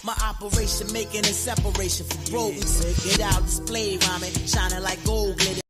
My operation making a separation from rodents. Get out display rhyming, shining like gold glitter.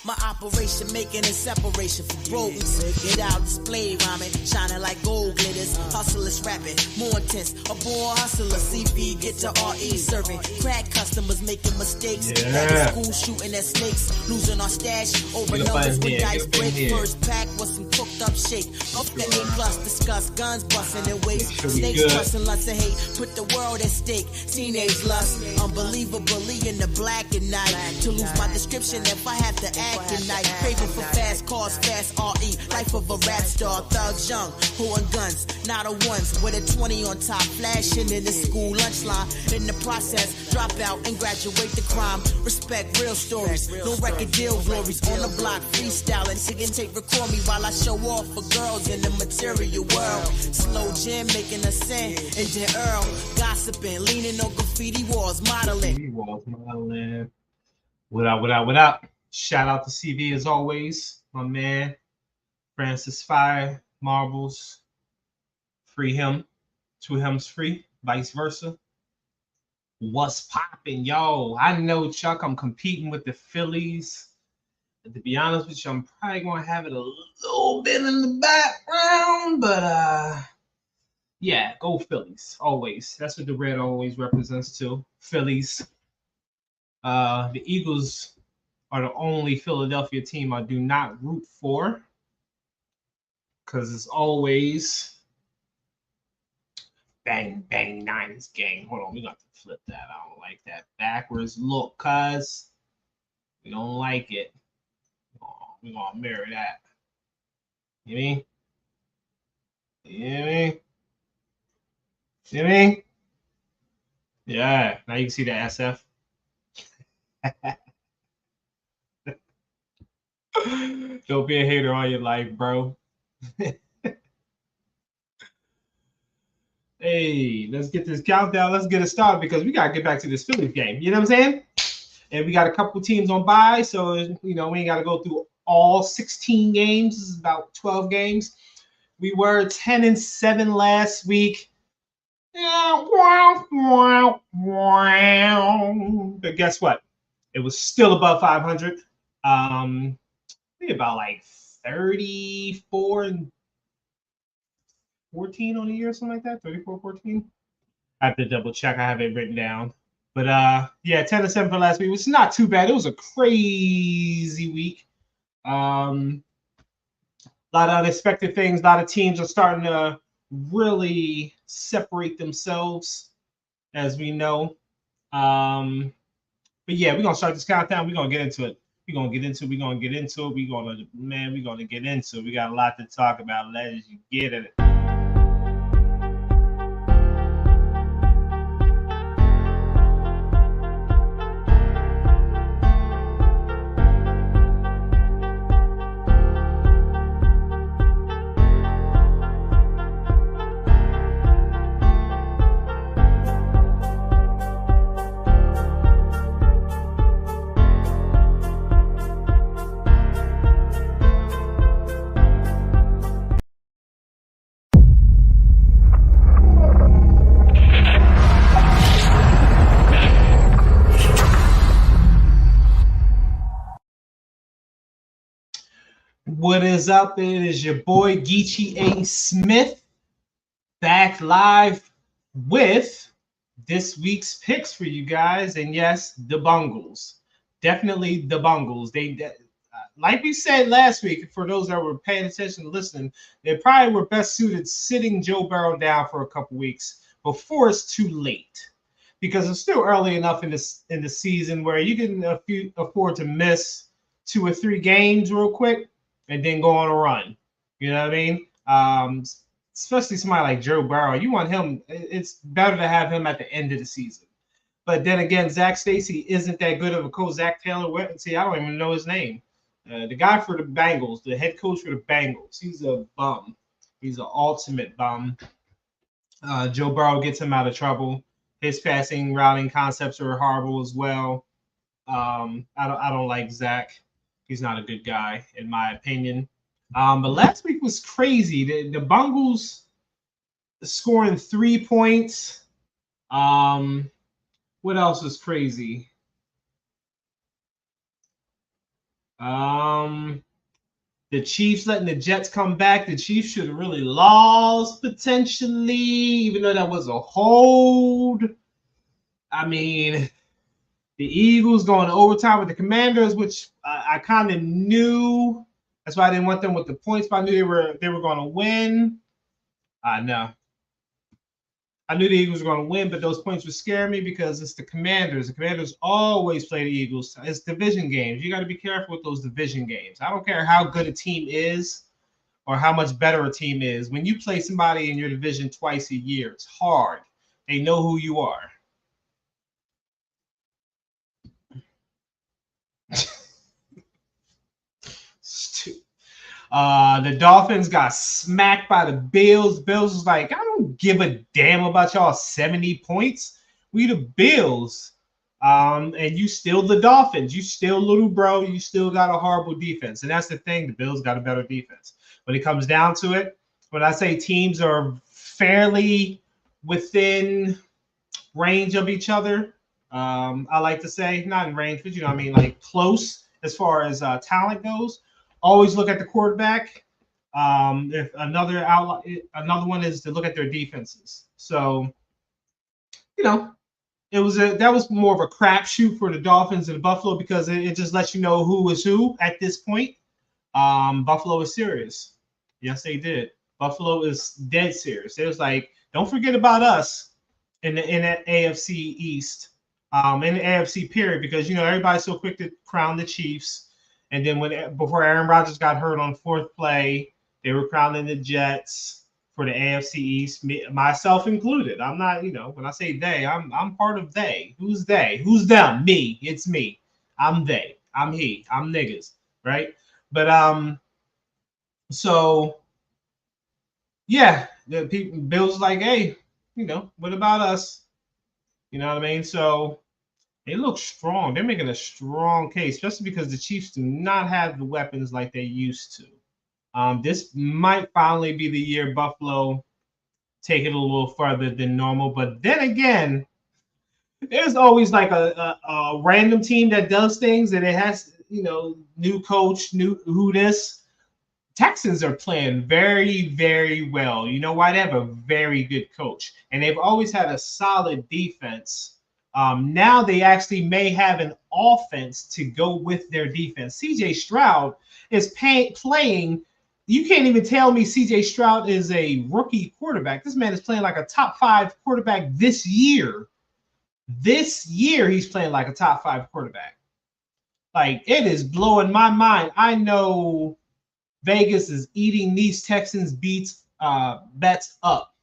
My operation making a separation from rodents. Get out display rhyming, shining like gold glitters. Hustlers rapping, more intense. A born hustler, CV get to RE serving. Crack customers making mistakes. Back in school shooting at snakes. Losing our stash over numbers when dice break. First pack was some cooked up shake. Up the A+, discuss guns busting and waste. Snakes busting lots of hate. Put the world at stake. Teenage lust, unbelievably in the black at night. To lose my description if I have to act tonight. Craving for fast cars, fast RE. Life of a rap star, thugs young, pulling guns, not a ones. With a 20 on top, flashing in the school lunch line. In the process, drop out and graduate the crime. Respect real stories, no record deal glories. On the block, freestyling, singing tape, record me while I show off for girls in the material world. Slow jam making a sin, and then Earl gossiping, leaning on graffiti walls, modeling. What up? Shout out to CV as always, my man. Francis Fire, Marbles. Free him. Two hymns free, vice versa. What's poppin', yo? I know, Chuck, I'm competing with the Phillies. And to be honest with you, I'm probably going to have it a little bit in the background, but yeah, go Phillies, always. That's what the red always represents too, Phillies. The Eagles are the only Philadelphia team I do not root for, because it's always bang, bang, Niners gang. Hold on, we got to flip that. I don't like that backwards look, cuz we don't like it. We're going to mirror that. You mean? You mean? Yeah, now you can see the SF. Don't be a hater all your life, bro. Hey, let's get this countdown. Let's get it started because we got to get back to this Phillies game. You know what I'm saying? And we got a couple teams on bye, so we ain't got to go through all 16 games. This is about 12 games. We were 10-7 last week. But guess what? It was still above 500. Maybe about like 34-14 on the year, something like that. 34-14. I have to double check. I have it written down. But yeah, 10-7 for last week, which is not too bad. It was a crazy week. A lot of unexpected things. A lot of teams are starting to really separate themselves, as we know. But yeah, we're gonna start this countdown. We're gonna get into it. We got a lot to talk about. Let's get it. What is up? It is your boy Geechee A. Smith back live with this week's picks for you guys. And yes, the Bungles. Definitely the Bungles. They like we said last week, for those that were paying attention and listening, they probably were best suited sitting Joe Burrow down for a couple weeks before it's too late. Because it's still early enough in the season where you can afford to miss 2 or 3 games real quick and then go on a run. You know what I mean? Especially somebody like Joe Burrow. You want him, it's better to have him at the end of the season. But then again, Zach Stacy isn't that good of a coach. Zach Taylor, see, I don't even know his name. The guy for the Bengals, the head coach for the Bengals, he's a bum. He's an ultimate bum. Joe Burrow gets him out of trouble. His passing routing concepts are horrible as well. I don't like Zach. He's not a good guy, in my opinion. But last week was crazy. The Bengals scoring 3 points. What else is crazy? The Chiefs letting the Jets come back. The Chiefs should have really lost potentially, even though that was a hold. I mean, the Eagles going to overtime with the Commanders, which I kind of knew. That's why I didn't want them with the points, but I knew they were going to win. I know. I knew the Eagles were going to win, but those points would scare me because it's the Commanders. The Commanders always play the Eagles. It's division games. You got to be careful with those division games. I don't care how good a team is or how much better a team is. When you play somebody in your division twice a year, it's hard. They know who you are. The Dolphins got smacked by the Bills. Bills was like, I don't give a damn about y'all 70 points. We the Bills. And you still the Dolphins. You still little bro. You still got a horrible defense. And that's the thing. The Bills got a better defense. When it comes down to it, when I say teams are fairly within range of each other, I like to say, not in range, but you know what I mean, like close as far as talent goes. Always look at the quarterback. If another one is to look at their defenses. So, you know, that was more of a crapshoot for the Dolphins and the Buffalo because it just lets you know who is who at this point. Buffalo is serious. Yes, they did. Buffalo is dead serious. It was like, don't forget about us in the AFC East, in the AFC period, because you know everybody's so quick to crown the Chiefs. And then before Aaron Rodgers got hurt on fourth play, they were crowning the Jets for the AFC East, myself included. I'm not, you know, when I say they, I'm part of they. Who's they? Who's them? Me. It's me. I'm they. I'm he. I'm niggas. Right? But so yeah, the people Bill's like, hey, you know, what about us? You know what I mean? So they look strong. They're making a strong case, especially because the Chiefs do not have the weapons like they used to. This might finally be the year Buffalo take it a little further than normal. But then again, there's always like a random team that does things, and it has, you know, new coach, new who this. Texans are playing very, very well. You know why? They have a very good coach, and they've always had a solid defense. Now they actually may have an offense to go with their defense. CJ Stroud is playing. You can't even tell me CJ Stroud is a rookie quarterback. This man is playing like a top 5 quarterback this year. This year, he's playing like a top 5 quarterback. Like, it is blowing my mind. I know Vegas is eating these Texans bets up,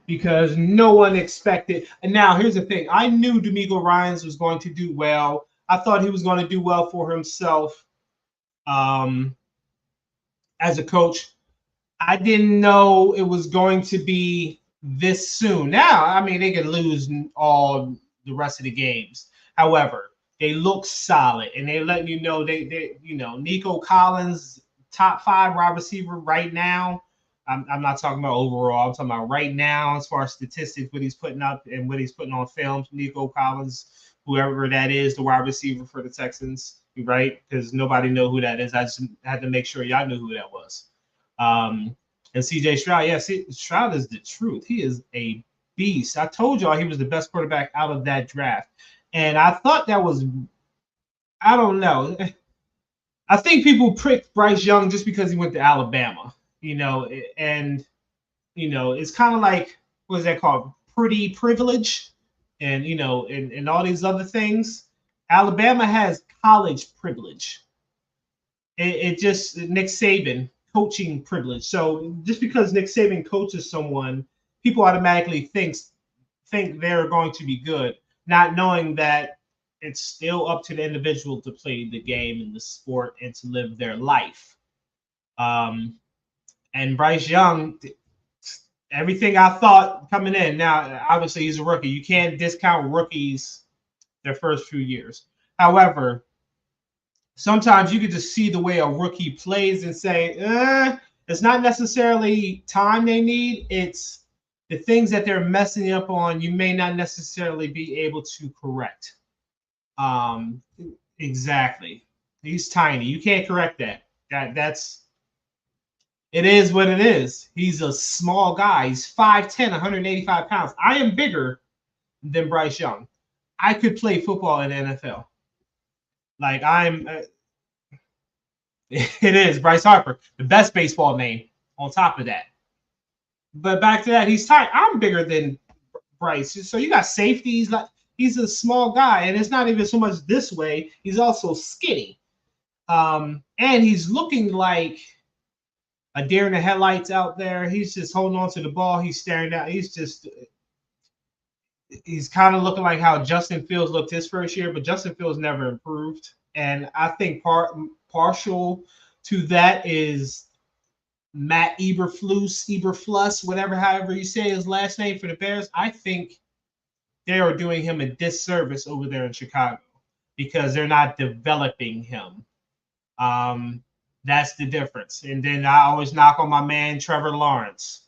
because no one expected. And now here's the thing. I knew DeMeco Ryans was going to do well. I thought he was going to do well for himself as a coach. I didn't know it was going to be this soon. Now, I mean, they could lose all the rest of the games. However, they look solid, and they're letting you know they you know, Nico Collins, top 5 wide receiver right now. I'm not talking about overall. I'm talking about right now as far as statistics, what he's putting up and what he's putting on film. Nico Collins, whoever that is, the wide receiver for the Texans, right? Because nobody know who that is. I just had to make sure y'all knew who that was. And CJ Stroud, yeah, Stroud is the truth. He is a beast. I told y'all he was the best quarterback out of that draft. And I thought that was, I don't know. I think people pricked Bryce Young just because he went to Alabama. You know, and, you know, it's kind of like, what is that called? Pretty privilege. And, you know, and all these other things. Alabama has college privilege. It just, Nick Saban, coaching privilege. So just because Nick Saban coaches someone, people automatically think they're going to be good, not knowing that it's still up to the individual to play the game and the sport and to live their life. And Bryce Young, everything I thought coming in. Now, obviously, he's a rookie. You can't discount rookies their first few years. However, sometimes you can just see the way a rookie plays and say, it's not necessarily time they need. It's the things that they're messing up on, you may not necessarily be able to correct. Exactly. He's tiny. You can't correct that. That's it is what it is. He's a small guy. He's 5'10", 185 pounds. I am bigger than Bryce Young. I could play football in the NFL. Like I'm it is Bryce Harper, the best baseball name on top of that. But back to that, he's tight. I'm bigger than Bryce. So you got safeties. Like he's a small guy, and it's not even so much this way. He's also skinny. And he's looking like a deer in the headlights out there. He's just holding on to the ball. He's staring down. He's kind of looking like how Justin Fields looked his first year, but Justin Fields never improved. And I think partial to that is Matt Eberflus, however you say his last name for the Bears. I think they are doing him a disservice over there in Chicago because they're not developing him. That's the difference. And then I always knock on my man Trevor Lawrence.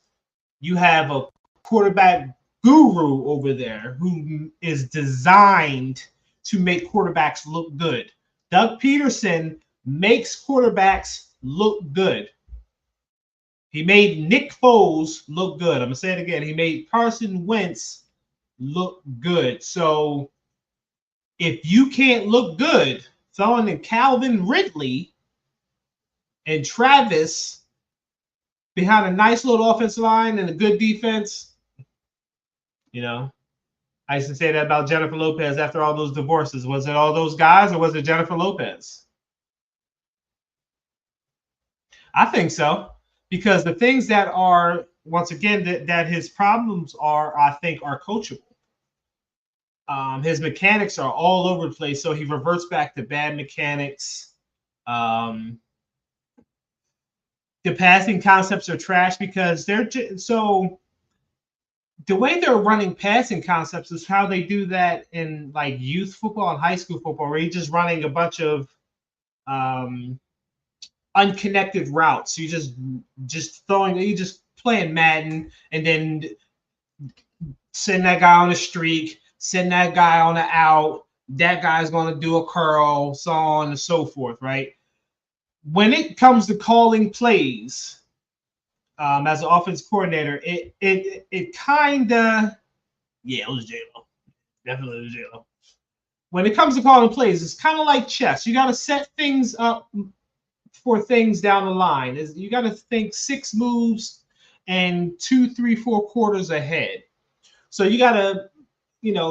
You have a quarterback guru over there who is designed to make quarterbacks look good. Doug Peterson makes quarterbacks look good. He made Nick Foles look good. I'm going to say it again. He made Carson Wentz look good. So if you can't look good, throwing in Calvin Ridley and Travis behind a nice little offensive line and a good defense, you know, I used to say that about Jennifer Lopez after all those divorces. Was it all those guys or was it Jennifer Lopez? I think so. Because the things that are, once again, that his problems are, I think, are coachable. His mechanics are all over the place, so he reverts back to bad mechanics. The passing concepts are trash because they're so the way they're running passing concepts is how they do that in like youth football and high school football, where you're just running a bunch of unconnected routes. You just playing Madden and then send that guy on a streak, send that guy on an out. That guy's going to do a curl, so on and so forth, right? When it comes to calling plays, as an offense coordinator, it kind of, it was J-Lo. Definitely was J-Lo. When it comes to calling plays, it's kind of like chess. You got to set things up for things down the line. You got to think 6 moves and 2, 3, 4 quarters ahead. So you got to,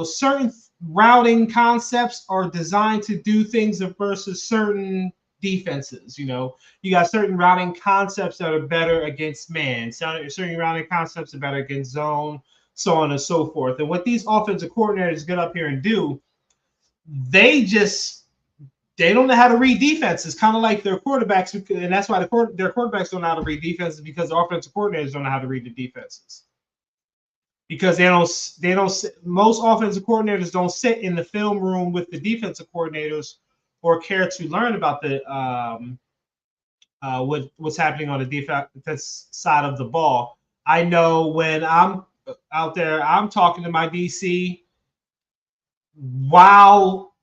certain routing concepts are designed to do things versus certain defenses. You got certain routing concepts that are better against man. Certain routing concepts are better against zone, so on and so forth. And what these offensive coordinators get up here and do, they don't know how to read defenses, kind of like their quarterbacks, and that's why their quarterbacks don't know how to read defenses, because the offensive coordinators don't know how to read the defenses. Because most offensive coordinators don't sit in the film room with the defensive coordinators or care to learn about the what's happening on the defense side of the ball. I know when I'm out there, I'm talking to my DC while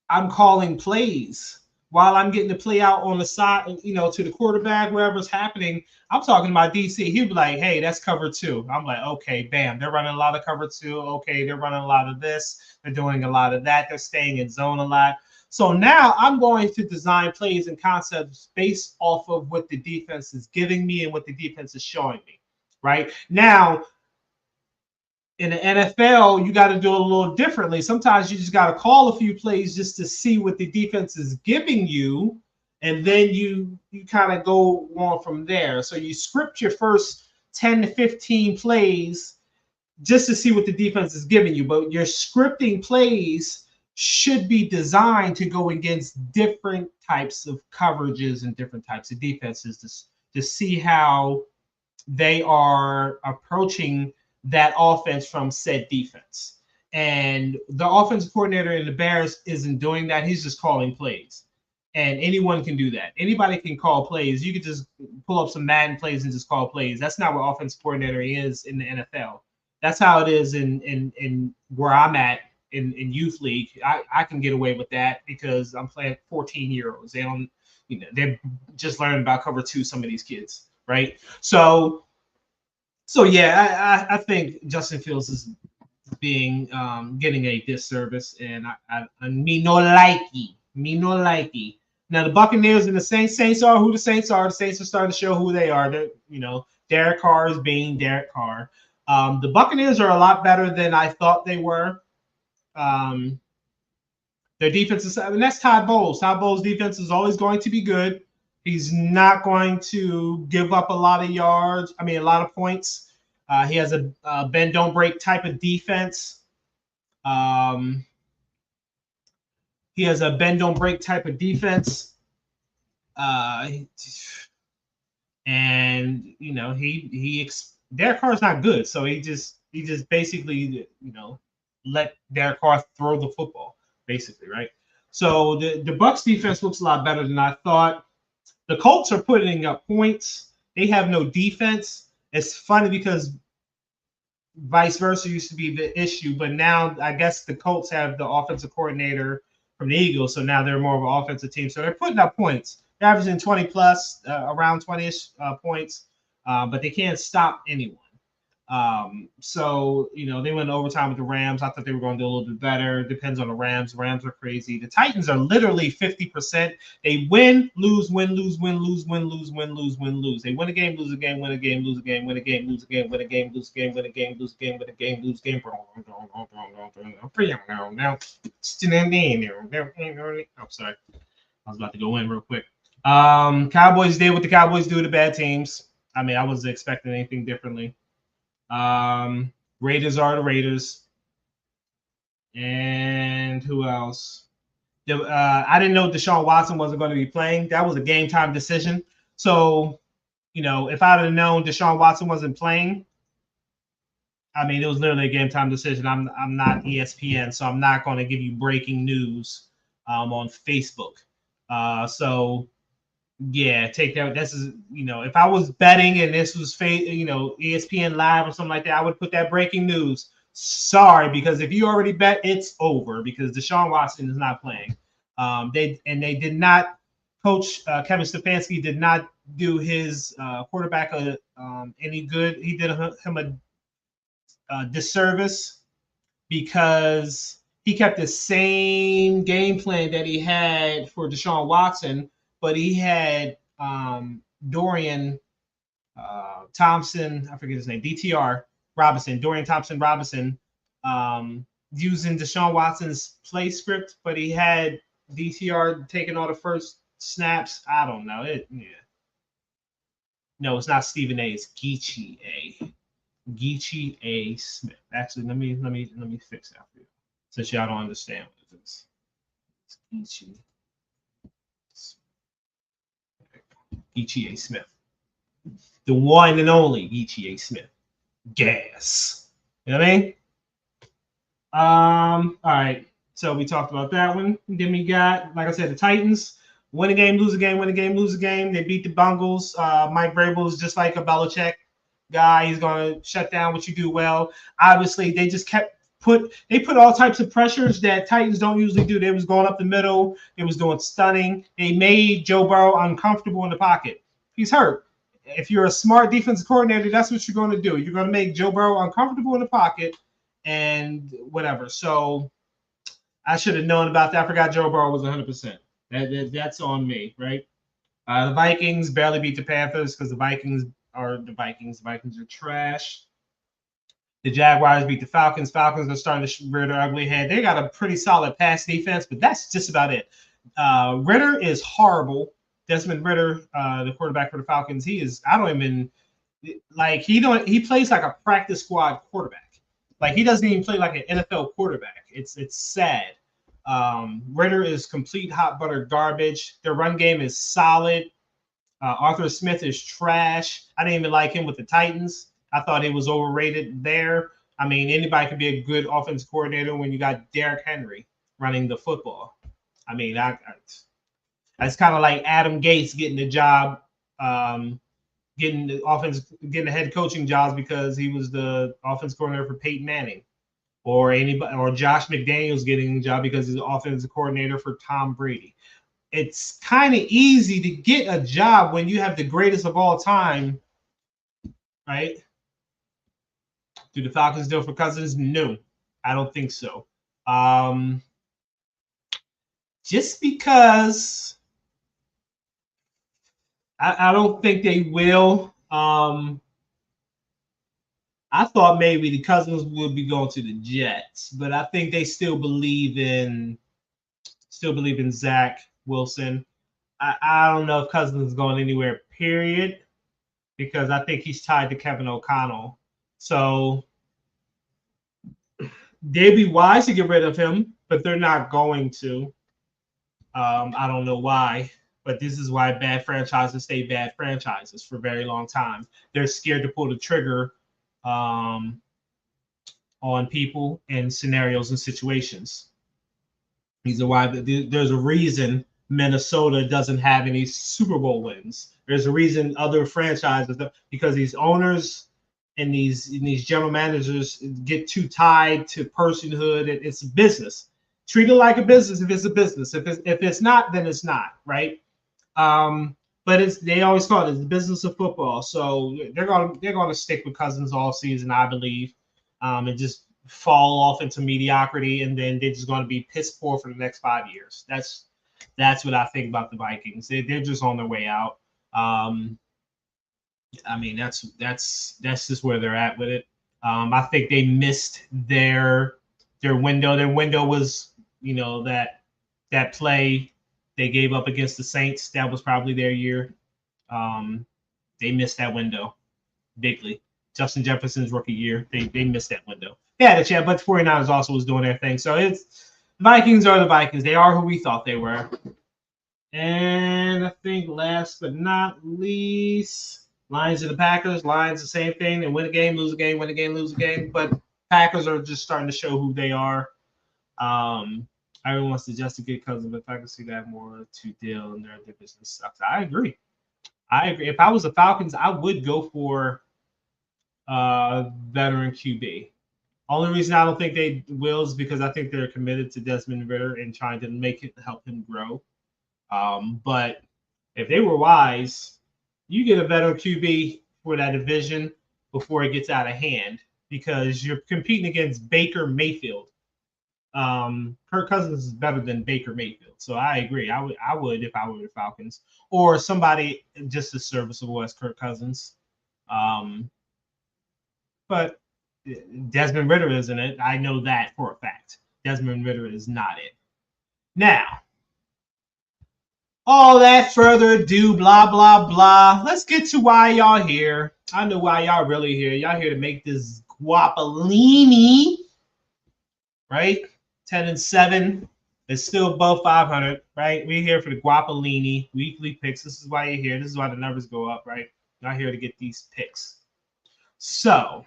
I'm calling plays, while I'm getting the play out on the side, to the quarterback, wherever's happening. I'm talking to my DC. He'd be like, hey, that's cover 2. I'm like, okay, bam. They're running a lot of cover 2. Okay, they're running a lot of this. They're doing a lot of that. They're staying in zone a lot. So now I'm going to design plays and concepts based off of what the defense is giving me and what the defense is showing me, right? Now, in the NFL, you got to do it a little differently. Sometimes you just got to call a few plays just to see what the defense is giving you, and then you kind of go on from there. So you script your first 10 to 15 plays just to see what the defense is giving you, but your scripting plays should be designed to go against different types of coverages and different types of defenses to see how they are approaching that offense from said defense. And the offensive coordinator in the Bears isn't doing that. He's just calling plays. And anyone can do that. Anybody can call plays. You could just pull up some Madden plays and just call plays. That's not what offense coordinator is in the NFL. That's how it is in where I'm at in youth league. I can get away with that because I'm playing 14-year-olds. They don't, they're just learning about cover two, some of these kids, right? So yeah, I think Justin Fields is being getting a disservice, and me no likey. Now the Buccaneers and the Saints are who the Saints are. The Saints are starting to show who they are. Derek Carr is being Derek Carr. The Buccaneers are a lot better than I thought they were. Their defense is, and that's Todd Bowles. Todd Bowles' defense is always going to be good. He's not going to give up a lot of yards. A lot of points. He has a bend don't break type of defense. He has a bend don't break type of defense. And Derek Carr's not good, so he just basically let Derek Carr throw the football, basically, right? So the Bucs defense looks a lot better than I thought. The Colts are putting up points. They have no defense. It's funny because vice versa used to be the issue, but now I guess the Colts have the offensive coordinator from the Eagles, so now they're more of an offensive team. So they're putting up points. They're averaging 20 plus, around 20-ish points, but they can't stop anyone. So they went overtime with the Rams. I thought they were going to do a little bit better. Depends on the Rams. The Rams are crazy. The Titans are literally 50%. They win, lose, win, lose, win, lose, win, lose, win, lose, win, lose. They win a game, lose a game, win a game, lose a game, win a game, lose a game, win a game, lose a game, win a game, lose a game, win a game, lose a game. I'm sorry. I was about to go in real quick. Cowboys did what the Cowboys do to bad teams. I wasn't expecting anything differently. Raiders are the Raiders. And who else? I didn't know Deshaun Watson wasn't going to be playing. That was a game time decision. So, if I'd have known Deshaun Watson wasn't playing, it was literally a game time decision. I'm not ESPN, so I'm not going to give you breaking news on Facebook. So yeah, take that. This is, if I was betting and this was ESPN Live or something like that, I would put that breaking news. Sorry, because if you already bet, it's over because Deshaun Watson is not playing. They did not. Coach Kevin Stefanski did not do his quarterback any good. He did him a disservice because he kept the same game plan that he had for Deshaun Watson. But he had Dorian Thompson, I forget his name, DTR Robinson, Dorian Thompson Robinson, using Deshaun Watson's play script, but he had DTR taking all the first snaps. I don't know. No, it's not Stephen A. It's Geechee A. Smith. Actually, let me fix that for you, since y'all don't understand what it is. It's Geechee. Geechee A. Smith. The one and only Geechee A. Smith. Gas. You know what I mean? All right. So we talked about that one. Then we got, like I said, the Titans. Win a game, lose a game, win a game, lose a game. They beat the Bengals. Mike Vrabel is just like a Belichick guy. He's going to shut down what you do well. Obviously, they just put all types of pressures that Titans don't usually do. They was going up the middle. They was doing stunning. They made Joe Burrow uncomfortable in the pocket. He's hurt. If you're a smart defensive coordinator, that's what you're going to do. You're going to make Joe Burrow uncomfortable in the pocket and whatever. So I should have known about that. I forgot Joe Burrow was 100%. That's on me, right? The Vikings barely beat the Panthers because the Vikings are the Vikings. The Vikings are trash. The Jaguars beat the Falcons. Falcons are starting to rear their ugly head. They got a pretty solid pass defense, but that's just about it. Ritter is horrible. Desmond Ritter, the quarterback for the Falcons, he plays like a practice squad quarterback. Like, he doesn't even play like an NFL quarterback. It's sad. Ritter is complete hot butter garbage. Their run game is solid. Arthur Smith is trash. I didn't even like him with the Titans. I thought he was overrated there. Anybody could be a good offensive coordinator when you got Derrick Henry running the football. That's kind of like Adam Gates getting the job, getting the head coaching jobs because he was the offense coordinator for Peyton Manning, or Josh McDaniels getting the job because he's the offensive coordinator for Tom Brady. It's kind of easy to get a job when you have the greatest of all time, right? Do the Falcons do it for Cousins? No, I don't think so. Just because I don't think they will. I thought maybe the Cousins would be going to the Jets, but I think they still believe in Zach Wilson. I don't know if Cousins is going anywhere, period, because I think he's tied to Kevin O'Connell. So they'd be wise to get rid of him, but they're not going to. I don't know why, but this is why bad franchises stay bad franchises for a very long time. They're scared to pull the trigger on people and scenarios and situations. These are why there's a reason Minnesota doesn't have any Super Bowl wins. There's a reason other franchises, because these owners and these general managers get too tied to personhood. It's a business. Treat it like a business if it's a business. If it's not, then it's not, right? But they always call it the business of football. So they're gonna stick with Cousins all season, I believe, and just fall off into mediocrity, and then they're just going to be piss poor for the next 5 years. That's what I think about the Vikings. They're just on their way out. I mean, that's just where they're at with it. I think they missed their window. Their window was, that play they gave up against the Saints. That was probably their year. They missed that window bigly. Justin Jefferson's rookie year, they missed that window. Yeah, the chat, but the 49ers also was doing their thing. So it's Vikings are the Vikings. They are who we thought they were. And I think last but not least, Lions and the Packers. Lions, the same thing. They win a game, lose a game, win a game, lose a game. But Packers are just starting to show who they are. Everyone wants to just to get Cousins, but if I can see that more to deal and their division sucks. I agree. If I was the Falcons, I would go for veteran QB. Only reason I don't think they will is because I think they're committed to Desmond Ridder and trying to help him grow. But if they were wise, you get a veteran QB for that division before it gets out of hand, because you're competing against Baker Mayfield. Kirk Cousins is better than Baker Mayfield, so I agree. I would if I were the Falcons, or somebody just as serviceable as Kirk Cousins. But Desmond Ridder isn't it. I know that for a fact. Desmond Ridder is not it. Now, all that further ado, blah, blah, blah. Let's get to why y'all here. I know why y'all really here. Y'all here to make this Guapolini, right? 10-7. It's still above 500, right? We're here for the Guapolini weekly picks. This is why you're here. This is why the numbers go up, right? Y'all here to get these picks. So,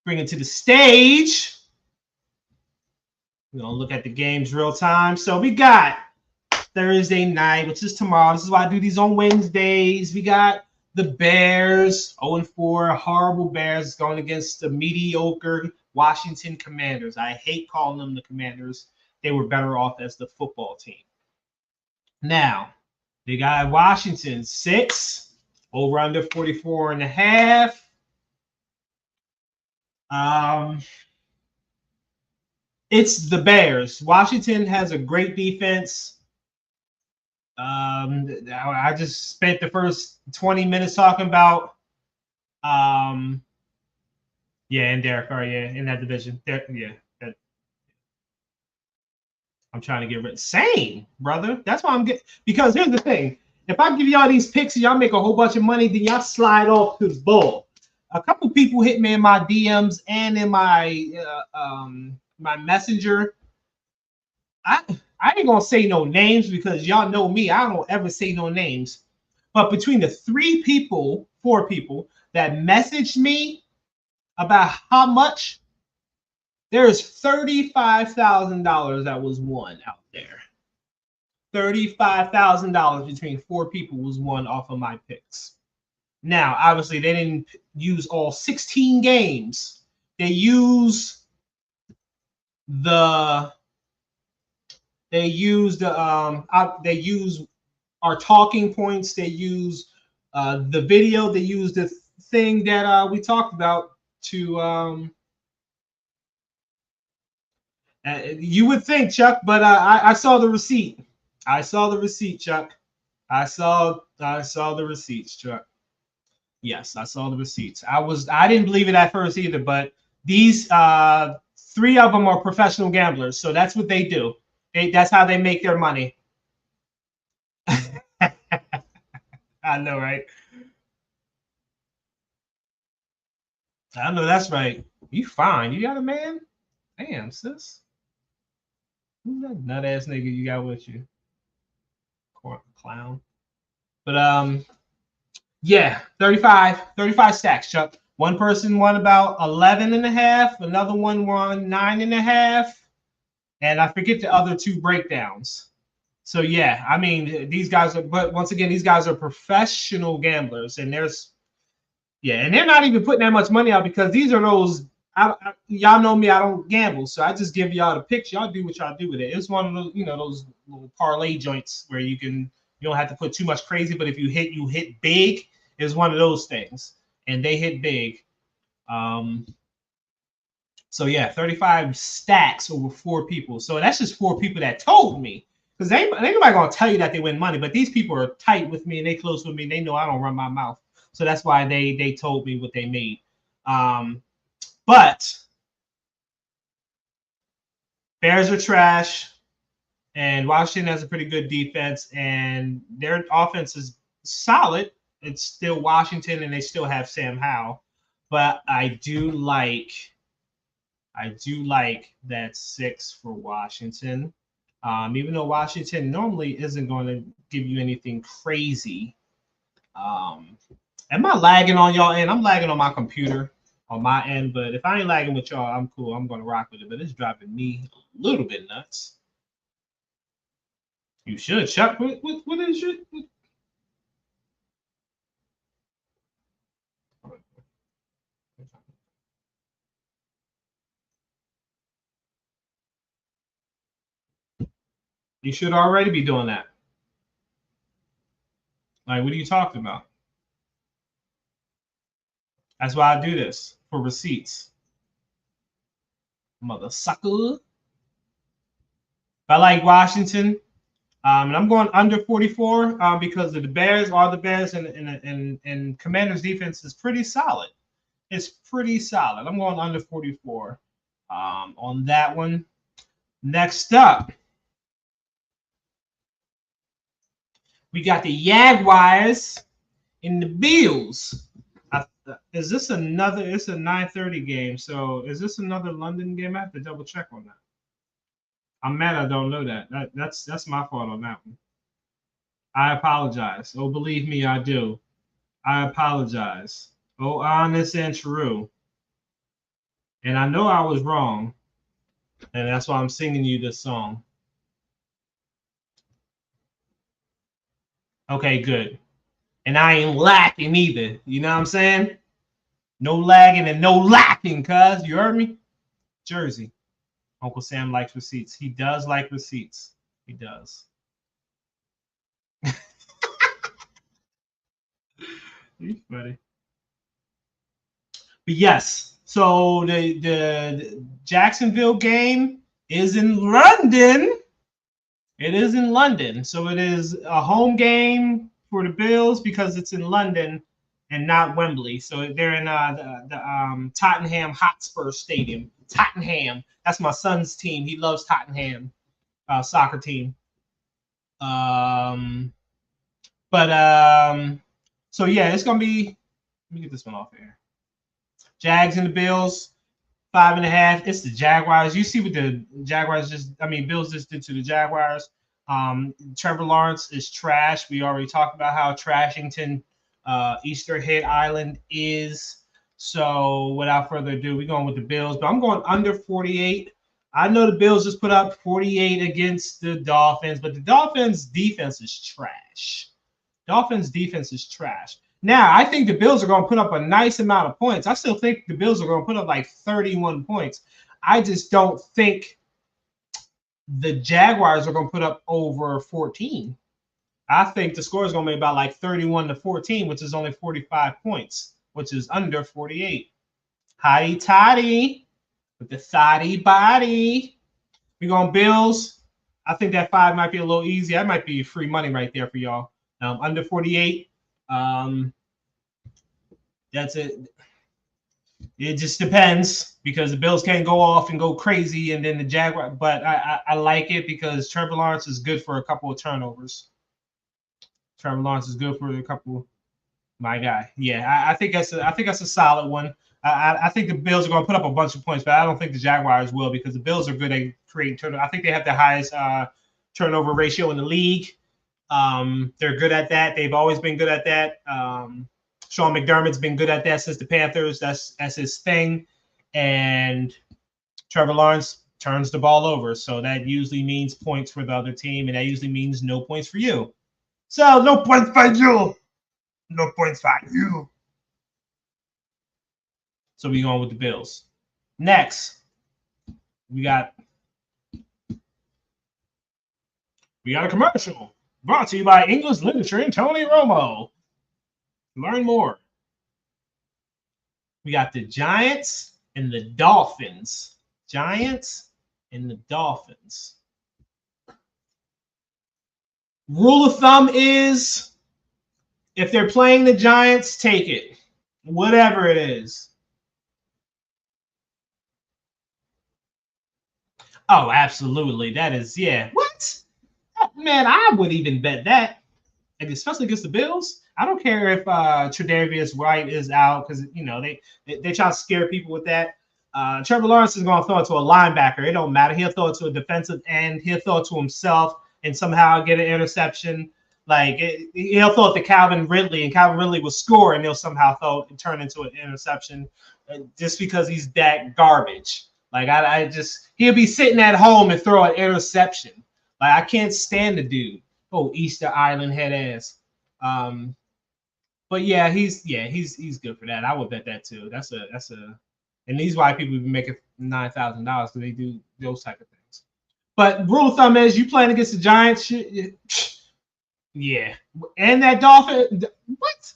bring it to the stage. We're going to look at the games real time. So, we got Thursday night, which is tomorrow. This is why I do these on Wednesdays. We got the Bears, 0-4, horrible Bears going against the mediocre Washington Commanders. I hate calling them the Commanders. They were better off as the football team. Now, they got Washington 6, over under 44.5. It's the Bears. Washington has a great defense. I just spent the first 20 minutes talking about and Derek Carr, in that division. I'm trying to get rid. Same, brother. That's why I'm getting, because here's the thing. If I give y'all these picks and y'all make a whole bunch of money, then y'all slide off to the bull. A couple people hit me in my DMs and in my my messenger. I ain't gonna say no names because y'all know me. I don't ever say no names. But between the 4 people that messaged me about how much, there's $35,000 that was won out there. $35,000 between 4 people was won off of my picks. Now, obviously, they didn't use all 16 games. They use our talking points. They use the video. They use the thing that we talked about to you would think, Chuck, but I saw the receipt. I saw the receipt, Chuck. I saw the receipts, Chuck. Yes, I saw the receipts. I didn't believe it at first either, but these 3 of them are professional gamblers, so that's what they do. That's how they make their money. I know, right? I know that's right. You fine. You got a man? Damn, sis. Who's that nut ass nigga you got with you? Clown. But yeah, 35 stacks, Chuck. One person won about 11 and a half, another one won 9 and a half, and I forget the other 2 breakdowns. So yeah, I mean, these guys are, but once again, these guys are professional gamblers, and they're not even putting that much money out because these are those. Y'all know me, I don't gamble, so I just give y'all the picks. Y'all do what y'all do with it. It's one of those, those little parlay joints where you don't have to put too much crazy, but if you hit big. It's one of those things, and they hit big. So yeah, 35 stacks over 4 people. So that's just 4 people that told me, because ain't nobody gonna tell you that they win money, but these people are tight with me and they close with me. And they know I don't run my mouth, so that's why they told me what they made. But Bears are trash, and Washington has a pretty good defense, and their offense is solid. It's still Washington, and they still have Sam Howell, but I do like that 6 for Washington. Even though Washington normally isn't going to give you anything crazy. Am I lagging on y'all end? I'm lagging on my computer on my end, but if I ain't lagging with y'all, I'm cool. I'm going to rock with it, but it's driving me a little bit nuts. You should, Chuck. What is your... You should already be doing that. Like, what are you talking about? That's why I do this, for receipts. Mother sucker. I like Washington. And I'm going under 44 because the Bears are the Bears, and Commanders' defense is pretty solid. It's pretty solid. I'm going under 44 on that one. Next up, we got the Jaguars and the Bills. Is this another? It's a 9:30 game. So is this another London game? I have to double check on that. I'm mad I don't know that. That's my fault on that one. I apologize. Oh, believe me, I do. I apologize. Oh, honest and true. And I know I was wrong. And that's why I'm singing you this song. Okay, good. And I ain't lacking either. You know what I'm saying? No lagging and no lacking, cuz. You heard me? Jersey. Uncle Sam likes receipts. He does like receipts. He does. He's funny. But yes, so the Jacksonville game is in London. It is in London. So it is a home game for the Bills because it's in London and not Wembley. So they're in the Tottenham Hotspur Stadium. Tottenham. That's my son's team. He loves Tottenham soccer team. So yeah, it's gonna be. Let me get this one off here. Jags and the Bills, 5.5. It's the Jaguars. You see what the Jaguars Bills just did to the Jaguars. Trevor Lawrence is trash. We already talked about how Trashington, Easter Head Island is. So without further ado, we're going with the Bills. But I'm going under 48. I know the Bills just put up 48 against the Dolphins, but the Dolphins' defense is trash. Dolphins' defense is trash. Now, I think the Bills are going to put up a nice amount of points. I still think the Bills are going to put up like 31 points. I just don't think the Jaguars are going to put up over 14. I think the score is going to be about like 31-14, which is only 45 points, which is under 48. Hotty toddy with the thotty body. We're going Bills. I think that 5 might be a little easy. That might be free money right there for y'all. Under 48. That's it. It just depends because the Bills can't go off and go crazy, and then the Jaguar. But I like it because Trevor Lawrence is good for a couple of turnovers. Trevor Lawrence is good for a couple. My guy, yeah, I think that's a solid one. I think the Bills are going to put up a bunch of points, but I don't think the Jaguars will because the Bills are good at creating turnover. I think they have the highest turnover ratio in the league. They're good at that. They've always been good at that. Sean McDermott's been good at that since the Panthers. That's his thing. And Trevor Lawrence turns the ball over. So that usually means points for the other team, and that usually means no points for you. So no points for you. No points for you. So we're going with the Bills. Next, we got a commercial brought to you by English Literature and Tony Romo. Learn more. We got the Giants and the Dolphins. Giants and the Dolphins. Rule of thumb is if they're playing the Giants, take it. Whatever it is. Oh, absolutely. That is, yeah. What? Man, I would even bet that. Especially against the Bills. I don't care if Tre'Davious White is out because they try to scare people with that. Trevor Lawrence is going to throw it to a linebacker. It don't matter. He'll throw it to a defensive end. He'll throw it to himself and somehow get an interception. He'll throw it to Calvin Ridley, and Calvin Ridley will score, and he'll somehow turn into an interception just because he's that garbage. He'll be sitting at home and throw an interception. I can't stand the dude. Oh, Easter Island head ass. But yeah, he's good for that. I would bet that too. That's a, and these white people be making $9,000 because they do those type of things. But rule of thumb is you playing against the Giants, yeah, and that Dolphin. What?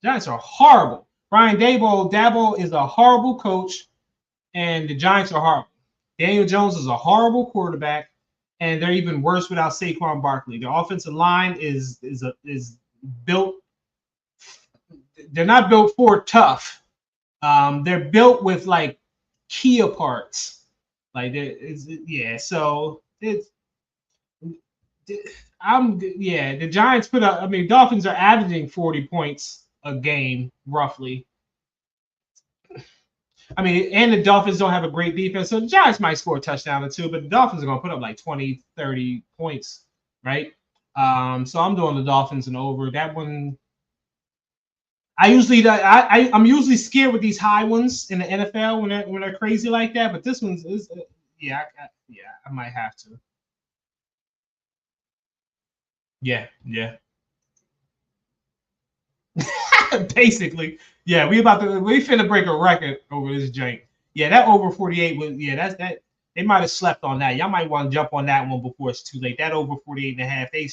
Giants are horrible. Brian Dabo is a horrible coach, and the Giants are horrible. Daniel Jones is a horrible quarterback, and they're even worse without Saquon Barkley. The offensive line is built. They're not built for tough. They're built with Kia parts. So the Giants put up. I mean, Dolphins are averaging 40 points a game roughly. I mean, and the Dolphins don't have a great defense, so the Giants might score a touchdown or two, but the Dolphins are going to put up 20, 30 points, right? So I'm doing the Dolphins and over. That one, I'm usually scared with these high ones in the NFL when they're crazy like that, but this one's I might have to. Yeah. Basically, yeah, we finna break a record over this joint. Yeah, that over 48 was that they might have slept on that. Y'all might want to jump on that one before it's too late. That over 48 and a half, they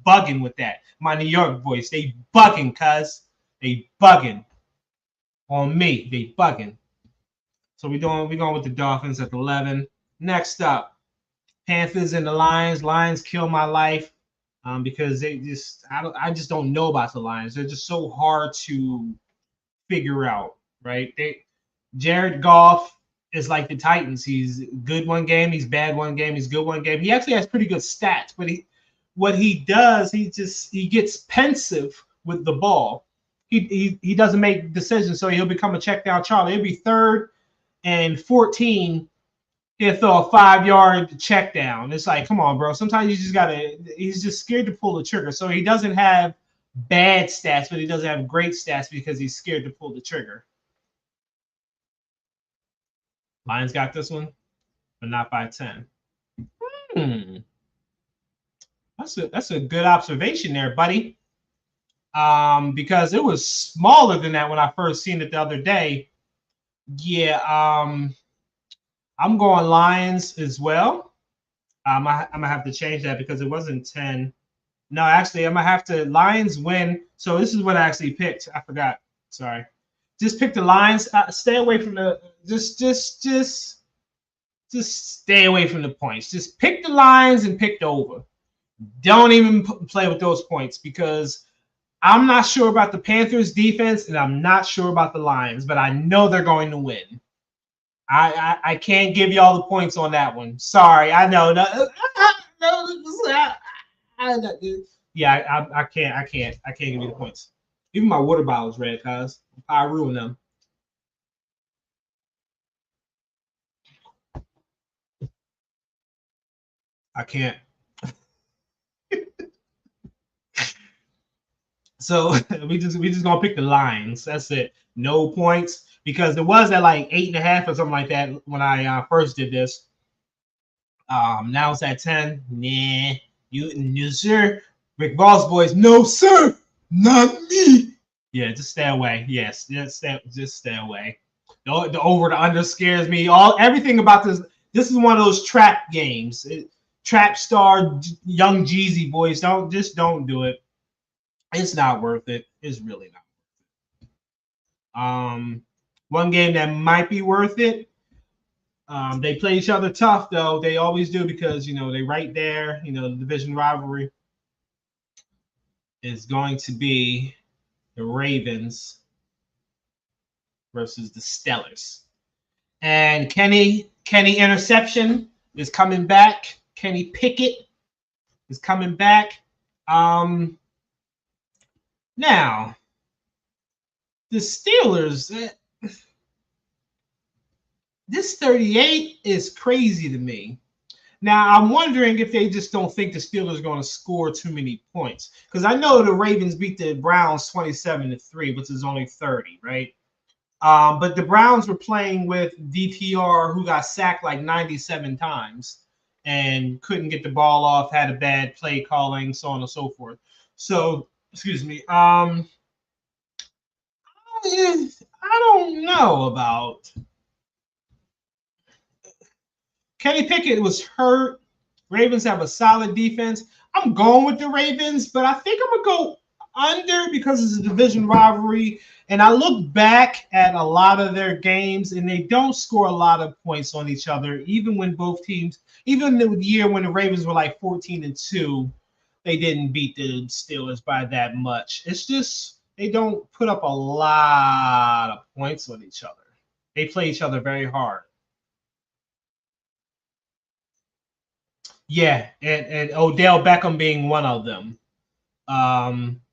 bugging with that. My New York voice, they bugging, cuz they bugging on me. They bugging. So we going with the Dolphins at 11. Next up, Panthers and the Lions. Lions kill my life. Because I just don't know about the Lions. They're just so hard to figure out, right? Jared Goff is like the Titans. He's good one game, he's bad one game, he's good one game. He actually has pretty good stats, but what he does, he gets pensive with the ball. He doesn't make decisions, so he'll become a check down Charlie. It'll be 3rd and 14. He'll throw a 5-yard check down. It's like, come on, bro. Sometimes he's just scared to pull the trigger. So he doesn't have bad stats, but he doesn't have great stats because he's scared to pull the trigger. Lions got this one. but not by 10. That's a good observation there, buddy. Because it was smaller than that when I first seen it the other day. Yeah, I'm going Lions as well. I'm gonna have to change that because it wasn't 10. No, actually, I'm gonna have to Lions win. So this is what I actually picked. I forgot. Sorry. Just pick the Lions. Stay away from the just stay away from the points. Just pick the Lions and pick the over. Don't even play with those points because I'm not sure about the Panthers defense and I'm not sure about the Lions, but I know they're going to win. I can't give you all the points on that one. Sorry, I know. Yeah, I can't give you the points. Even my water bottle is red, cuz I ruin them. I can't. So we just gonna pick the Lions. That's it. No points because it was at like 8.5 or something like that when I first did this. Now it's at 10. Nah, no sir. Rick Boss boys, no sir, not me. Yeah, just stay away. Yes, just stay away. The over the under scares me. Everything about this. This is one of those trap games. Trap star young Jeezy boys. Don't do it. It's not worth it. It's really not worth it. One game that might be worth it. They play each other tough though. They always do because they right there. The division rivalry is going to be the Ravens versus the Steelers. And Kenny Interception is coming back. Kenny Pickett is coming back. Now, the Steelers, this 38 is crazy to me. Now, I'm wondering if they just don't think the Steelers are going to score too many points. Because I know the Ravens beat the Browns 27-3, which is only 30, right? But the Browns were playing with DTR, who got sacked like 97 times and couldn't get the ball off, had a bad play calling, so on and so forth. So, excuse me. I don't know about Kenny Pickett was hurt. Ravens have a solid defense. I'm going with the Ravens, but I think I'm going to go under because it's a division rivalry. And I look back at a lot of their games, and they don't score a lot of points on each other, even when both teams, even the year when the Ravens were like 14-2, they didn't beat the Steelers by that much. It's just they don't put up a lot of points on each other. They play each other very hard. Yeah, and Odell Beckham being one of them.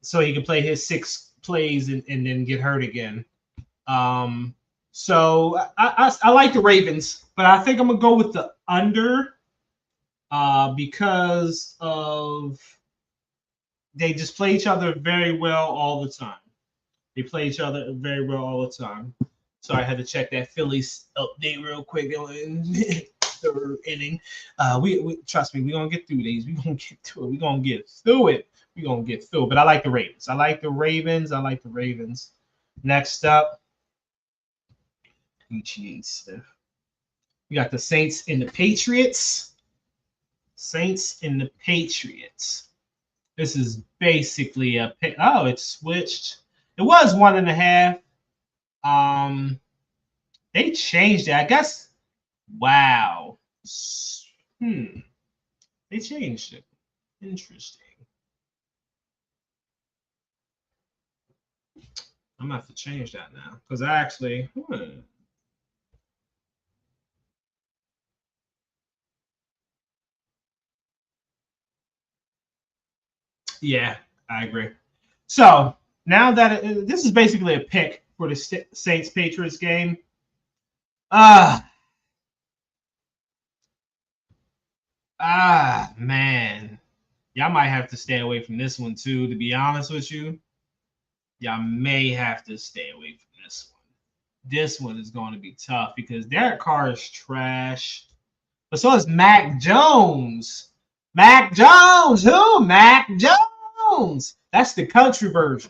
So he can play his 6 plays and then get hurt again. So I like the Ravens, but I think I'm gonna go with the under because of they just play each other very well all the time. They play each other very well all the time. So I had to check that Phillies update real quick. Third inning. We trust me, we're gonna get through these. We're gonna get through it. We're gonna get through it. We're gonna get through it. But I like the Ravens. I like the Ravens. Next up, we got the Saints and the Patriots. Saints and the Patriots. This is basically a pick. Oh, it switched. It was 1.5. They changed it. I guess. Wow. They changed it. Interesting. I'm gonna have to change that now because I actually. Yeah, I agree. So now that this is basically a pick for the Saints Patriots game. Man. Y'all might have to stay away from this one too, to be honest with you. Y'all may have to stay away from this one. This one is going to be tough because Derek Carr is trash. But so is Mac Jones. Mac Jones. Who? Mac Jones. That's the country version.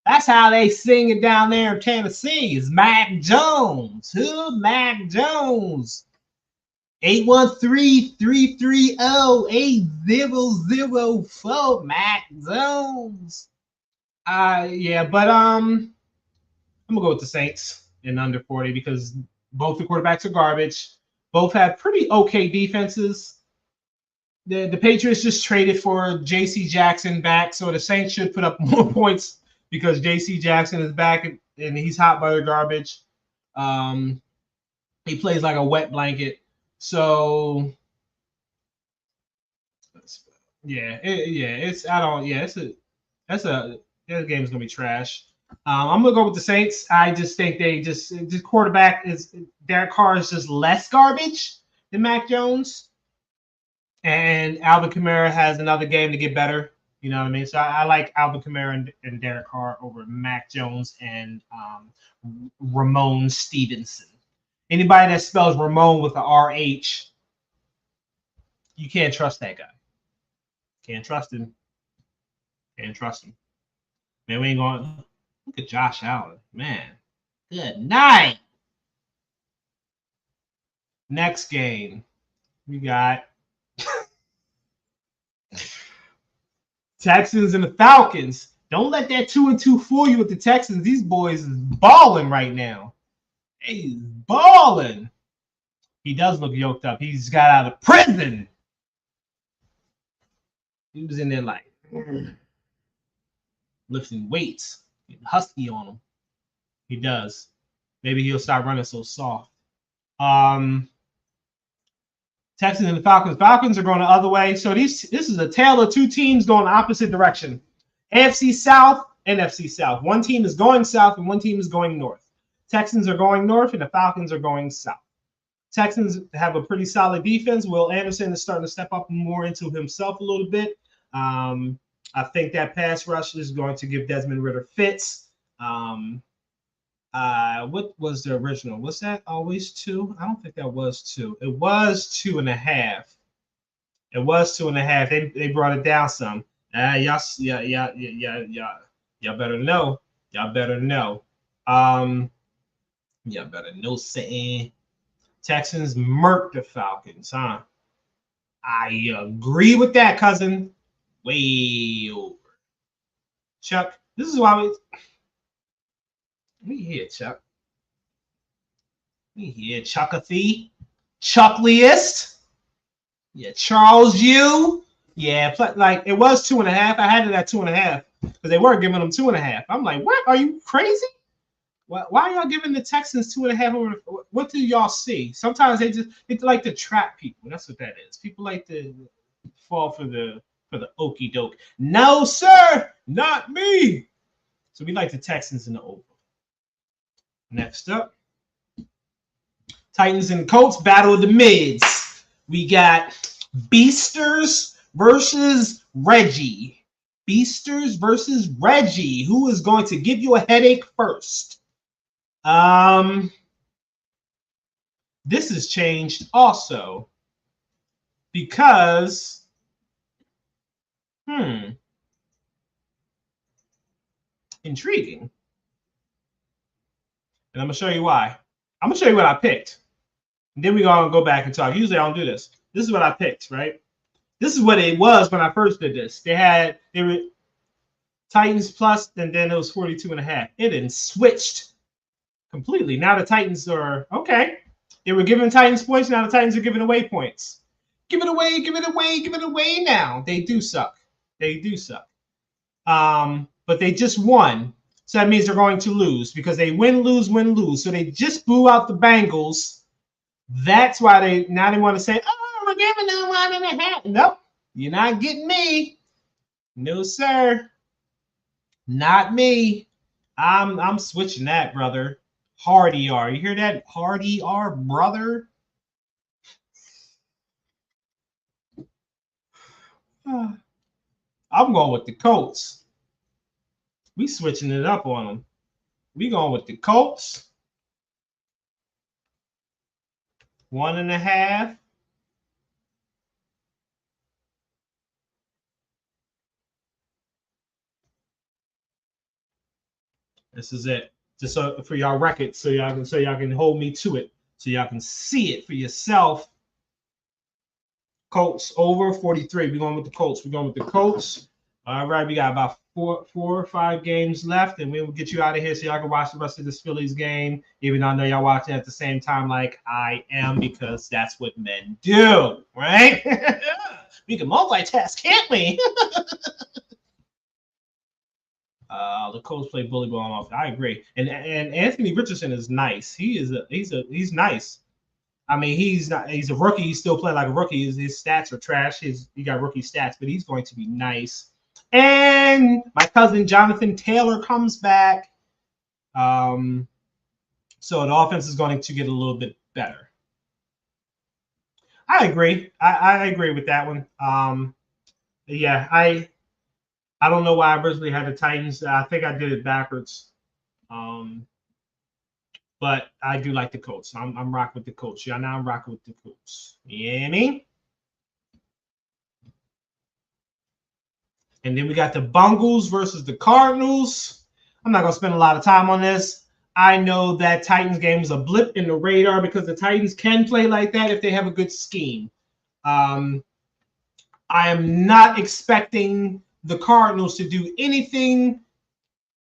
That's how they sing it down there in Tennessee. Is Mac Jones. Who? Mac Jones. 813-330-8004. Mac Jones. Yeah, but I'm gonna go with the Saints in under 40 because both the quarterbacks are garbage. Both have pretty okay defenses. The Patriots just traded for J.C. Jackson back, so the Saints should put up more points because J.C. Jackson is back and he's hot butter garbage. He plays like a wet blanket. So this game's gonna be trash. I'm gonna go with the Saints. I just think this quarterback is Derek Carr is just less garbage than Mac Jones, and Alvin Kamara has another game to get better. You know what I mean? So I like Alvin Kamara and Derek Carr over Mac Jones and Ramon Stevenson. Anybody that spells Ramon with a RH, you can't trust that guy. Can't trust him. Can't trust him. Man, we ain't going. Look at Josh Allen. Man, good night. Next game, we got Texans and the Falcons. Don't let that 2-2 fool you with the Texans. These boys is balling right now. He's balling. He does look yoked up. He's got out of prison. He was in there like lifting weights, getting husky on him. He does. Maybe he'll start running so soft. Texans and the Falcons. Falcons are going the other way. So this is a tale of two teams going the opposite direction. AFC South, NFC South. One team is going south and one team is going north. Texans are going north and the Falcons are going south. Texans have a pretty solid defense. Will Anderson is starting to step up more into himself a little bit. I think that pass rush is going to give Desmond Ridder fits. What was the original? Was that always 2? I don't think that was 2. It was 2.5. It was 2.5. They brought it down some. Y'all better know. Y'all better know. Y'all better know saying Texans murked the Falcons, huh? I agree with that, cousin. Way over. Chuck, this is why we here, Chuck. We here, Chuckathy. Chuckliest. Yeah, Charles U. Yeah, like it was 2.5. I had it at 2.5 because they were giving them 2.5. I'm like, what? Are you crazy? Why are y'all giving the Texans 2.5 over? What do y'all see? Sometimes they like to trap people. That's what that is. People like to fall for the okie doke. No, sir, not me. So we like the Texans in the over. Next up, Titans and Colts battle of the mids. We got Beasters versus Reggie. Beasters versus Reggie. Who is going to give you a headache first? This has changed also because intriguing. And I'm gonna show you why. I'm gonna show you what I picked. And then we're gonna go back and talk. Usually I don't do this. This is what I picked, right? This is what it was when I first did this. They were Titans plus, and then it was 42.5. It then switched completely. Now the Titans are okay. They were giving Titans points. Now the Titans are giving away points. Give it away, give it away, give it away now. They do suck. They do suck. But they just won. So that means they're going to lose because they win, lose, win, lose. So they just blew out the Bengals. That's why they want to say, oh, we're giving them 1.5. Nope, you're not getting me. No, sir. Not me. I'm switching that, brother. Hard ER. You hear that? Hard ER, brother. I'm going with the Colts. We switching it up on them. We going with the Colts. 1.5. This is it. Just so for y'all records, so y'all can hold me to it, so y'all can see it for yourself. Colts over 43. We're going with the Colts. We're going with the Colts. All right, we got about four or five games left, and we'll get you out of here so y'all can watch the rest of this Phillies game, even though I know y'all watching at the same time like I am, because that's what men do, right? We can multitask, can't we? The Colts play bully ball off. I agree, and Anthony Richardson is nice. He's nice. I mean, he's a rookie. He's still playing like a rookie. His stats are trash. He got rookie stats, but he's going to be nice. And my cousin Jonathan Taylor comes back. So the offense is going to get a little bit better. I agree. I agree with that one. Yeah, I don't know why I originally had the Titans. I think I did it backwards. But I do like the Colts. I'm rocking with the Colts. Yeah, now I'm rocking with the Colts. You know what I mean? And then we got the Bengals versus the Cardinals. I'm not going to spend a lot of time on this. I know that Titans game is a blip in the radar because the Titans can play like that if they have a good scheme. I am not expecting the Cardinals to do anything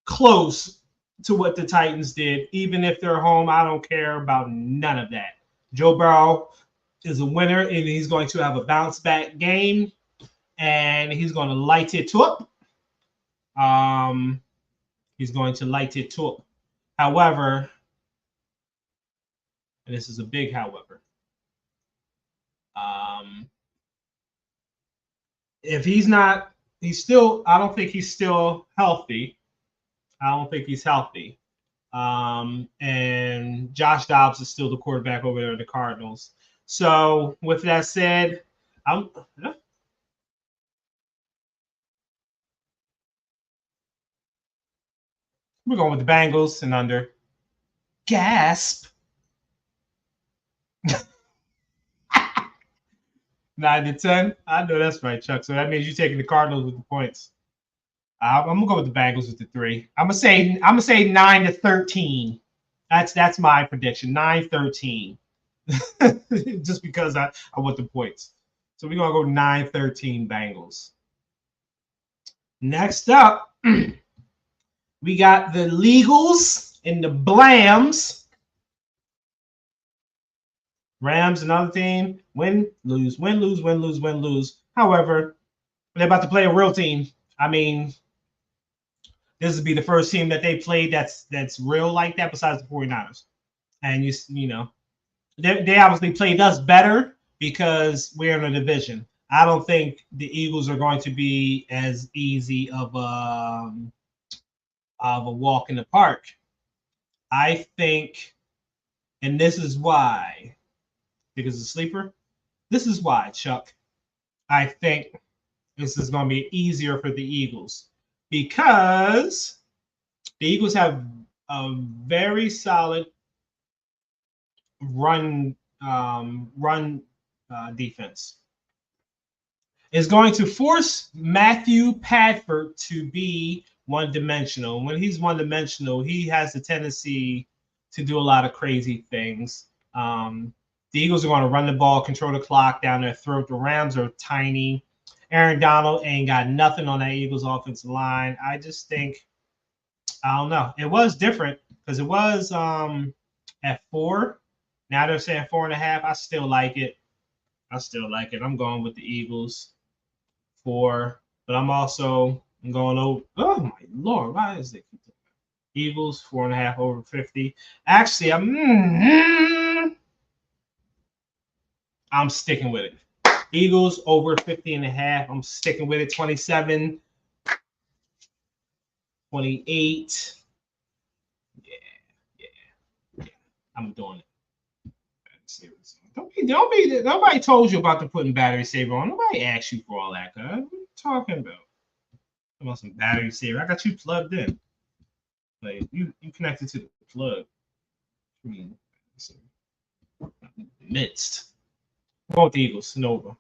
close to what the Titans did. Even if they're home, I don't care about none of that. Joe Burrow is a winner, and he's going to have a bounce-back game, and he's going to light it up. He's going to light it up. However, and this is a big however, if he's not, I don't think he's still healthy. I don't think he's healthy. And Josh Dobbs is still the quarterback over there at the Cardinals. So with that said, we're going with the Bengals and under. Gasp. 9-10. I know that's right, Chuck. So that means you're taking the Cardinals with the points. I'm gonna go with the Bengals with the 3. I'm gonna say 9-13. That's my prediction. 9-13. Just because I want the points. So we're gonna go 9-13 Bengals. Next up, we got the Legals and the Blams. Rams, another team. Win, lose, win, lose, win, lose, win, lose. However, they're about to play a real team. I mean, this would be the first team that they played that's real like that besides the 49ers. And you know, they obviously played us better because we're in a division. I don't think the Eagles are going to be as easy of a walk in the park. I think, and this is why, because the sleeper, this is why, Chuck, I think this is going to be easier for the Eagles because the Eagles have a very solid run defense. Is going to force Matthew Padford to be one-dimensional. When he's one-dimensional, he has the tendency to do a lot of crazy things. The Eagles are going to run the ball, control the clock down their throat. The Rams are tiny. Aaron Donald ain't got nothing on that Eagles offensive line. I just think, I don't know. It was different because it was at 4. Now they're saying 4.5. I still like it. I'm going with the Eagles 4, but I'm also going over. Oh my Lord, why is it? Eagles 4.5 over 50. Actually, I'm sticking with it. Eagles over 50.5. I'm sticking with it. 27, 28. Yeah. I'm doing it. Nobody told you about the putting battery saver on. Nobody asked you for all that, guys. What are you talking about? I want some battery saver. I got you plugged in. Like you connected to the plug. I mean, midst. Both Eagles, Nova.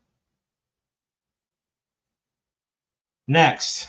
Next,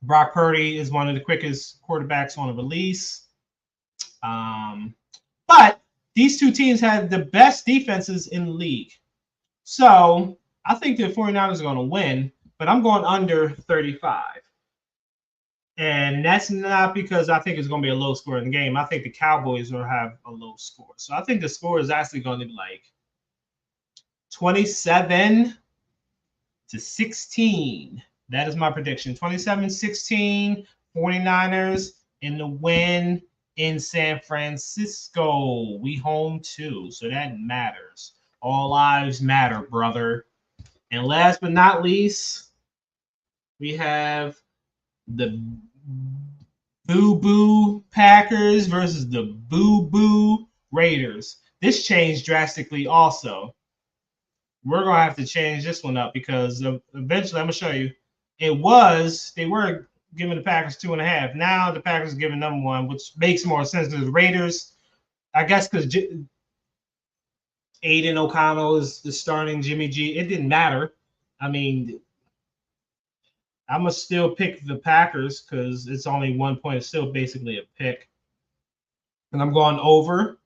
Brock Purdy is one of the quickest quarterbacks on a release. But these two teams have the best defenses in the league. So I think the 49ers are going to win, but I'm going under 35. And that's not because I think it's going to be a low score in the game. I think the Cowboys will have a low score. So I think the score is actually going to be like 27-16. That is my prediction. 27-16, 49ers in the win in San Francisco. We home too, so that matters. All lives matter, brother. And last but not least, we have the Boo Boo Packers versus the Boo Boo Raiders. This changed drastically also. We're going to have to change this one up because eventually, I'm going to show you, they were giving the Packers 2.5. Now the Packers are giving them 1, which makes more sense to the Raiders. I guess because Aiden O'Connell is the starting Jimmy G. It didn't matter. I mean, I'm going to still pick the Packers because it's only 1 point. It's still basically a pick. And I'm going over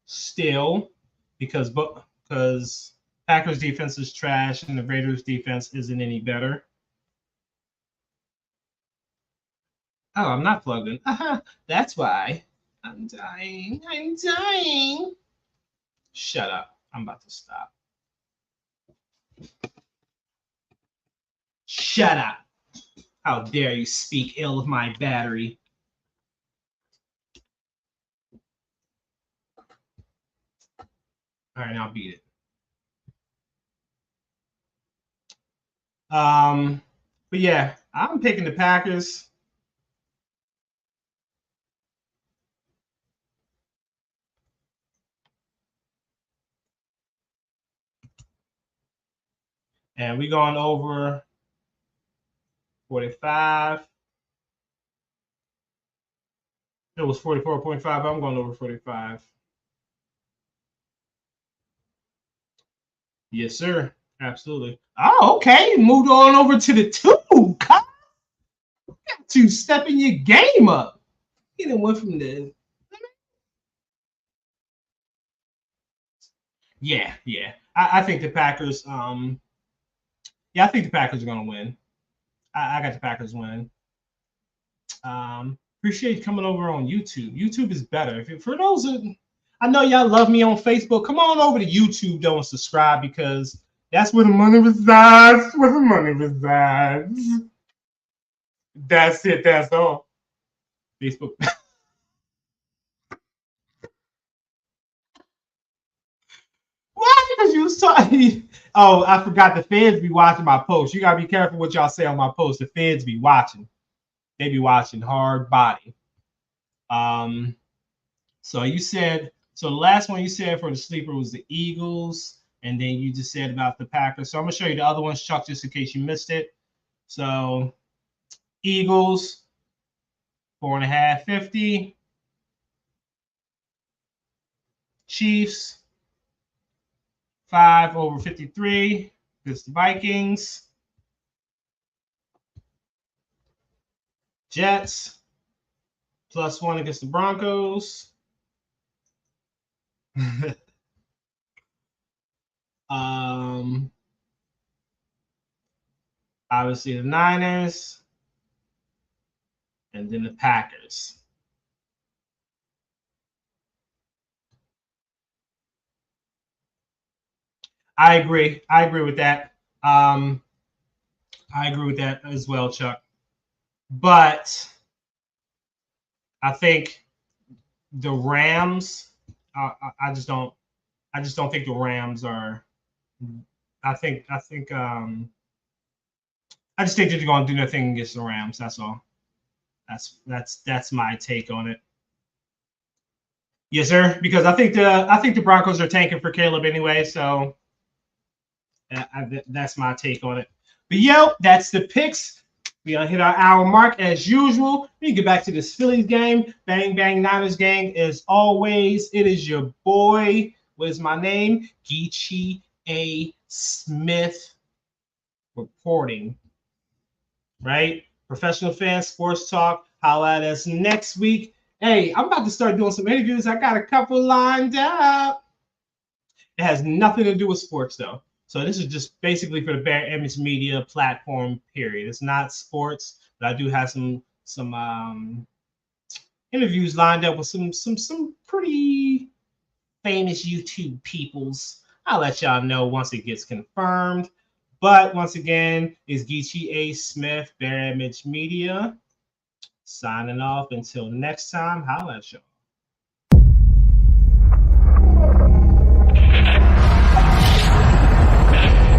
still because Packers defense is trash and the Raiders defense isn't any better. Oh, I'm not plugged in. That's why. I'm dying. Shut up. I'm about to stop. Shut up. How dare you speak ill of my battery? All right, now beat it. But yeah, I'm picking the Packers. And we're going over 45. It was 44.5. I'm going over 45. Yes, sir. Absolutely. Oh, okay. Moved on over to the 2. Got to stepping your game up. You done went from the. Yeah. I think the Packers. I think the Packers are going to win. I got the Packers winning. Appreciate you coming over on YouTube. YouTube is better. For those who, I know y'all love me on Facebook. Come on over to YouTube, though, and subscribe because that's where the money resides. Where the money resides. That's it. That's all. Facebook. Why? Because you was talking. Oh, I forgot the feds be watching my posts. You gotta be careful what y'all say on my posts. The feds be watching. They be watching hard body. So you said, so the last one you said for the sleeper was the Eagles, and then you just said about the Packers. So I'm gonna show you the other ones, Chuck, just in case you missed it. So Eagles, 4.5, 50. Chiefs, 5 over 53. It's the Vikings. Jets, +1 against the Broncos. Obviously the Niners, and then the Packers. I agree with that. I agree with that as well, Chuck. But I think the Rams. I just don't think the Rams are. I just think they're going to do nothing against the Rams. That's all. That's my take on it. Yes, sir. Because I think the Broncos are tanking for Caleb anyway. So that's my take on it. But that's the picks. We gonna hit our hour mark as usual. We get back to this Phillies game. Bang Bang Niners gang. As always, it is your boy. What is my name? Geechee A. Smith reporting. Right? Professional Fan Sports Talk. Holla at us next week. Hey, I'm about to start doing some interviews. I got a couple lined up. It has nothing to do with sports, though. So this is just basically for the Bear Image Media platform, period. It's not sports, but I do have some interviews lined up with some pretty famous YouTube peoples. I'll let y'all know once it gets confirmed. But once again, it's Geechee A. Smith, Bear Image Media, signing off. Until next time, holla at y'all.